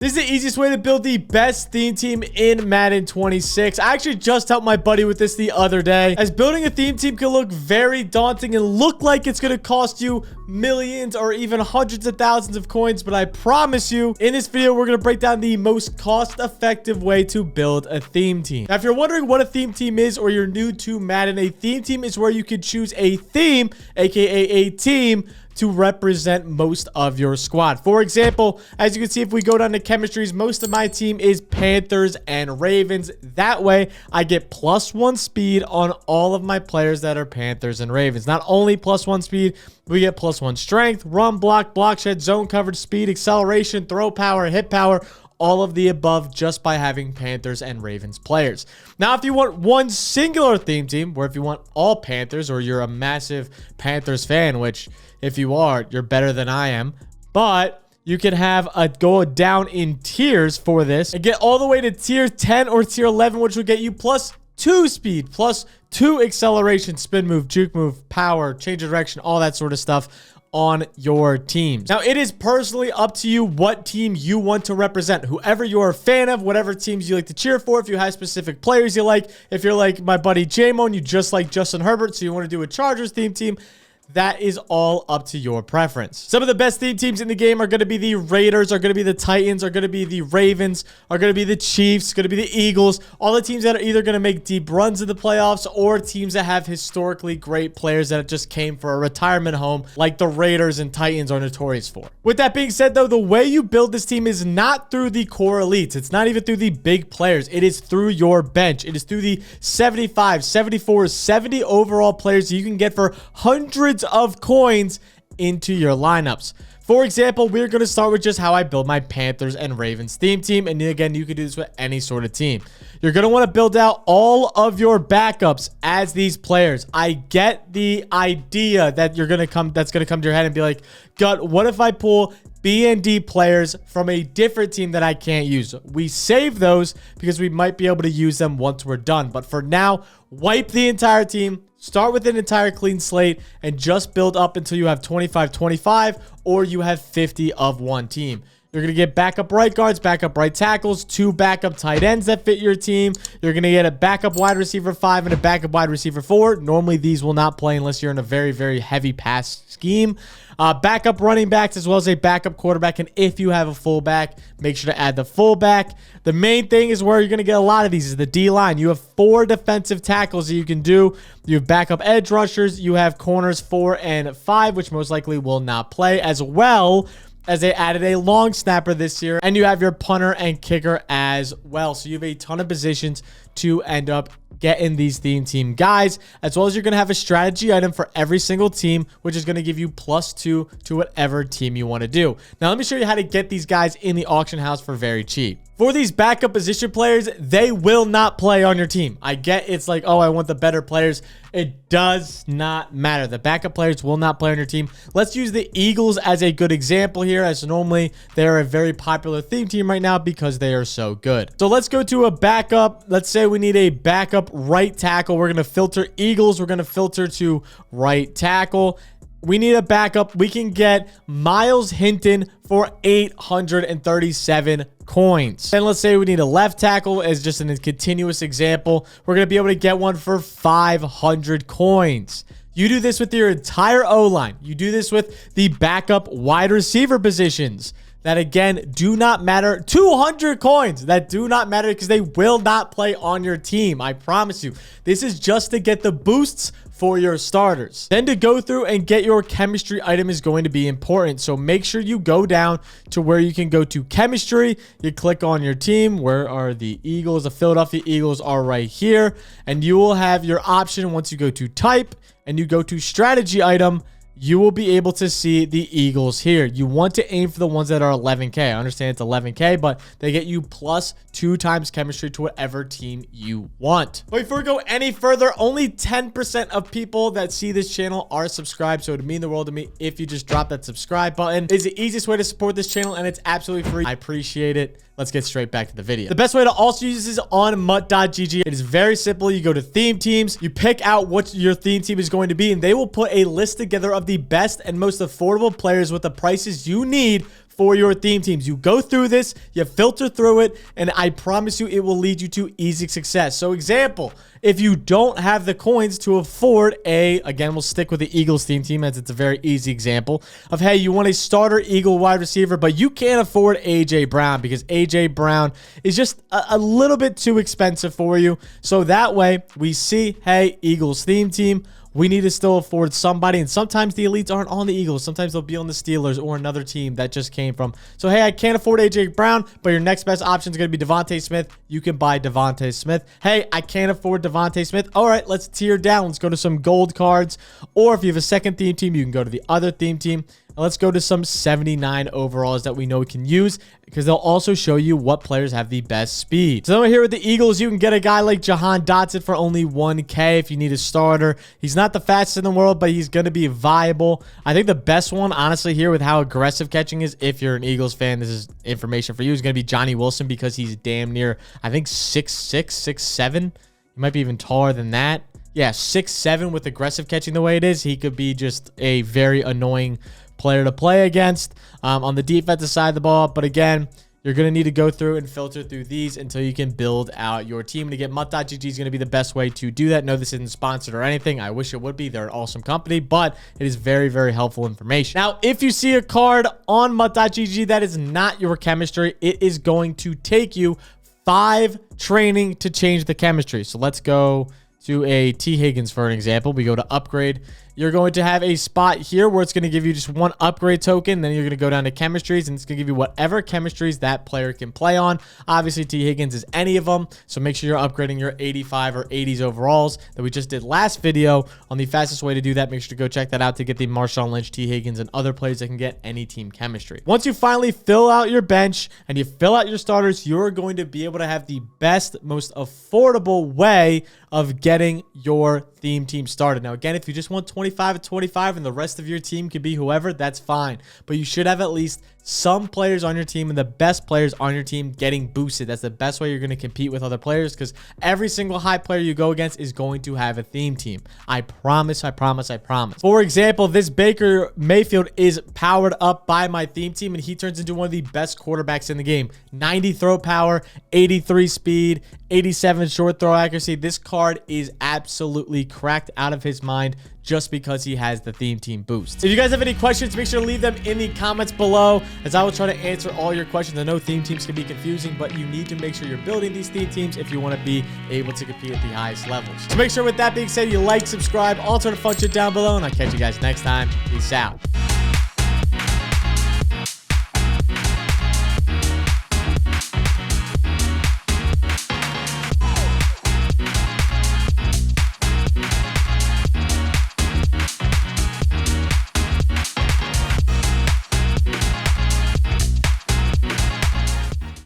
This is the easiest way to build the best theme team in Madden 26. I actually just helped my buddy with this the other day, as building a theme team can look very daunting and look like it's going to cost you millions or even hundreds of thousands of coins. But I promise you, in this video, we're going to break down the most cost-effective way to build a theme team. Now, if you're wondering what a theme team is, or you're new to Madden, a theme team is where you can choose a theme, aka a team, to represent most of your squad. For example, as you can see, if we go down to chemistries, most of my team is Panthers and Ravens. That way, I get +1 speed on all of my players that are Panthers and Ravens. Not only +1 speed, we get +1 strength, run, block, block shed, zone coverage, speed, acceleration, throw power, hit power, all of the above, just by having Panthers and Ravens players. Now, if you want one singular theme team, or if you want all Panthers, or you're a massive Panthers fan, which if you are, you're better than I am, but you can have a go down in tiers for this and get all the way to tier 10 or tier 11, which will get you +2 speed, +2 acceleration, spin move, juke move, power, change of direction, all that sort of stuff on your teams. Now, it is personally up to you what team you want to represent. Whoever you're a fan of, whatever teams you like to cheer for, if you have specific players you like, if you're like my buddy J-Mo and you just like Justin Herbert, so you want to do a Chargers theme team, that is all up to your preference. Some of the best theme teams in the game are going to be the Raiders, are going to be the Titans, are going to be the Ravens, are going to be the Chiefs, going to be the Eagles. All the teams that are either going to make deep runs in the playoffs, or teams that have historically great players that just came for a retirement home, like the Raiders and Titans are notorious for. With that being said, though, the way you build this team is not through the core elites. It's not even through the big players. It is through your bench. It is through the 75, 74, 70 overall players you can get for hundreds of coins into your lineups. For example, we're going to start with just how I build my Panthers and Ravens theme team. And again, you can do this with any sort of team. You're going to want to build out all of your backups as these players. I get the idea that that's going to come to your head and be like, Gut, what if I pull B and D players from a different team that I can't use? We save those because we might be able to use them once we're done. But for now, wipe the entire team. Start with an entire clean slate and just build up until you have 25-25 or you have 50 of one team. You're going to get backup right guards, backup right tackles, 2 backup tight ends that fit your team. You're going to get a backup wide receiver 5 and a backup wide receiver 4. Normally, these will not play unless you're in a very, very heavy pass scheme. Backup running backs, as well as a backup quarterback. And if you have a fullback, make sure to add the fullback. The main thing is where you're going to get a lot of these is the D-line. You have 4 defensive tackles that you can do. You have backup edge rushers. You have corners 4 and 5, which most likely will not play, as well as they added a long snapper this year. And you have your punter and kicker as well. So you have a ton of positions to end up getting these theme team guys, as well as you're going to have a strategy item for every single team, which is going to give you +2 to whatever team you want to do. Now, let me show you how to get these guys in the auction house for very cheap. For these backup position players, they will not play on your team. I get it's like, oh, I want the better players. It does not matter. The backup players will not play on your team. Let's use the Eagles as a good example here, as normally they're a very popular theme team right now because they are so good. So let's go to a backup. Let's say we need a backup right tackle. We're going to filter Eagles. We're going to filter to right tackle. We need a backup. We can get Miles Hinton for 837 coins. And let's say we need a left tackle as just a continuous example. We're going to be able to get one for 500 coins. You do this with your entire O-line. You do this with the backup wide receiver positions that, again, do not matter. 200 coins that do not matter because they will not play on your team. I promise you. This is just to get the boosts for your starters. Then to go through and get your chemistry item is going to be important. So make sure you go down to where you can go to chemistry. You click on your team. Where are the Eagles? The Philadelphia Eagles are right here. And you will have your option once you go to type and you go to strategy item. You will be able to see the Eagles here. You want to aim for the ones that are 11K. I understand it's 11K, but they get you +2 times chemistry to whatever team you want. But before we go any further, only 10% of people that see this channel are subscribed. So it would mean the world to me if you just drop that subscribe button. It's the easiest way to support this channel, and it's absolutely free. I appreciate it. Let's get straight back to the video. The best way to also use this is on Mutgg. It is very simple. You go to theme teams, you pick out what your theme team is going to be, and they will put a list together of the best and most affordable players with the prices you need for your theme teams. You go through this, you filter through it, and I promise you it will lead you to easy success. So example, if you don't have the coins to afford again, we'll stick with the Eagles theme team as it's a very easy example of, hey, you want a starter Eagle wide receiver, but you can't afford A.J. Brown because A.J. Brown is just a little bit too expensive for you. So that way we see, hey, Eagles theme team, we need to still afford somebody. And sometimes the elites aren't on the Eagles. Sometimes they'll be on the Steelers or another team that just came from. So, hey, I can't afford A.J. Brown, but your next best option is going to be Devontae Smith. You can buy Devontae Smith. Hey, I can't afford Devontae Smith. All right, let's tier down. Let's go to some gold cards. Or if you have a second theme team, you can go to the other theme team. And let's go to some 79 overalls that we know we can use because they'll also show you what players have the best speed. So then here with the Eagles, you can get a guy like Jahan Dotson for only 1K if you need a starter. He's not the fastest in the world, but he's going to be viable. I think the best one, honestly, here with how aggressive catching is, if you're an Eagles fan, this is information for you, is going to be Johnny Wilson because he's damn near, I think, 6'6", 6'7". He might be even taller than that. Yeah, 6'7" with aggressive catching the way it is. He could be just a very annoying player to play against on the defensive side of the ball. But again, you're going to need to go through and filter through these until you can build out your team. To get Mutgg is going to be the best way to do that. No, this isn't sponsored or anything. I wish it would be. They're an awesome company, but it is very, very helpful information. Now, if you see a card on Mutgg that is not your chemistry, it is going to take you 5 training to change the chemistry. So let's go to a T. Higgins, for an example. We go to upgrade. You're going to have a spot here where it's going to give you just 1 upgrade token. Then you're going to go down to chemistries, and it's going to give you whatever chemistries that player can play on. Obviously, T. Higgins is any of them, so make sure you're upgrading your 85 or 80s overalls that we just did last video on the fastest way to do that. Make sure to go check that out to get the Marshawn Lynch, T. Higgins, and other players that can get any team chemistry. Once you finally fill out your bench and you fill out your starters, you're going to be able to have the best, most affordable way of getting your theme team started. Now, again, if you just want 25 at 25 and the rest of your team could be whoever, that's fine. But you should have at least some players on your team and the best players on your team getting boosted. That's the best way you're going to compete with other players because every single high player you go against is going to have a theme team. I promise, I promise, I promise. For example, this Baker Mayfield is powered up by my theme team and he turns into one of the best quarterbacks in the game. 90 throw power, 83 speed, 87 short throw accuracy. This card is absolutely cracked out of his mind just because he has the theme team boost. If you guys have any questions, make sure to leave them in the comments below as I will try to answer all your questions. I know theme teams can be confusing, but you need to make sure you're building these theme teams if you want to be able to compete at the highest levels. So make sure with that being said, you like, subscribe, all sort of fun shit down below, and I'll catch you guys next time. Peace out.